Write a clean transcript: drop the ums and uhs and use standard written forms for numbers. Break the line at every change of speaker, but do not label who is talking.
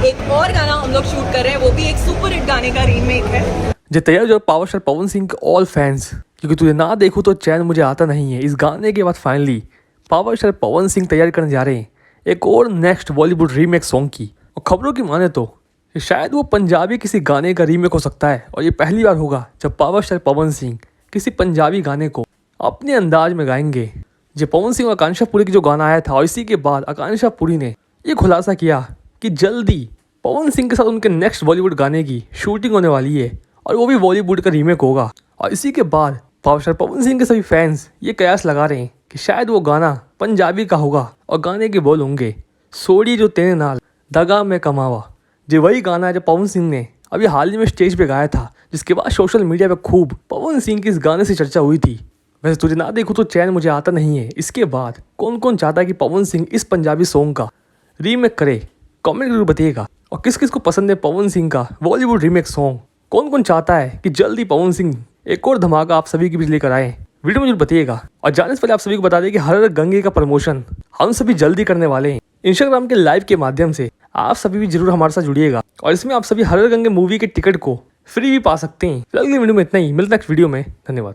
एक और गाना हम लोग शूट कर रहे हैं, वो भी एक सुपर हिट गाने का रीमेक है।
जो तैयार जो पावर स्टार पवन सिंह के ऑल फैंस, क्योंकि तुझे ना देखूं तो चैन मुझे आता नहीं है, इस गाने के बाद finally power star Pawan Singh तैयार करने जा रहे हैं एक और नेक्स्ट बॉलीवुड रीमेक सॉन्ग की। और खबरों की माने तो शायद वो पंजाबी किसी गाने का रीमेक हो सकता है, और ये पहली बार होगा जब पावर स्टार पवन सिंह किसी पंजाबी गाने को अपने अंदाज में गाएंगे। जो पवन सिंह और आकांक्षा पुरी की जो गाना आया था, और इसी के बाद आकांक्षा पुरी ने ये खुलासा किया कि जल्दी पवन सिंह के साथ उनके नेक्स्ट बॉलीवुड गाने की शूटिंग होने वाली है, और वो भी बॉलीवुड का रीमेक होगा। और इसी के बाद पावर स्टार पवन सिंह के सभी फैंस ये कयास लगा रहे हैं कि शायद वो गाना पंजाबी का होगा, और गाने के बोल होंगे सोड़ी जो तेरे नाल दगा में कमावा। जो वही गाना है जो पवन सिंह ने अभी हाल ही में स्टेज पे गाया था, जिसके बाद सोशल मीडिया पे खूब पवन सिंह की इस गाने से चर्चा हुई थी। वैसे तुझे ना देखूं तो चैन मुझे आता नहीं है, इसके बाद कौन कौन चाहता है कि पवन सिंह इस पंजाबी सॉन्ग का रीमेक करे, कमेंट जरूर बताइएगा। और किस किस को पसंद है पवन सिंह का बॉलीवुड रीमेक सॉन्ग, कौन कौन चाहता है कि जल्दी पवन सिंह एक और धमाका आप सभी के बीच लेकर आए, वीडियो में जरूर बताइएगा। और जाने से पहले आप सभी को बता दें कि हर गंगे का प्रमोशन हम सभी जल्दी करने वाले हैं इंस्टाग्राम के लाइव के माध्यम से। आप सभी भी जरूर हमारे साथ जुड़िएगा, और इसमें आप सभी हर गंगे मूवी के टिकट को फ्री भी पा सकते हैं। अगली वीडियो में इतना ही, मिलते नेक्स्ट वीडियो में, धन्यवाद।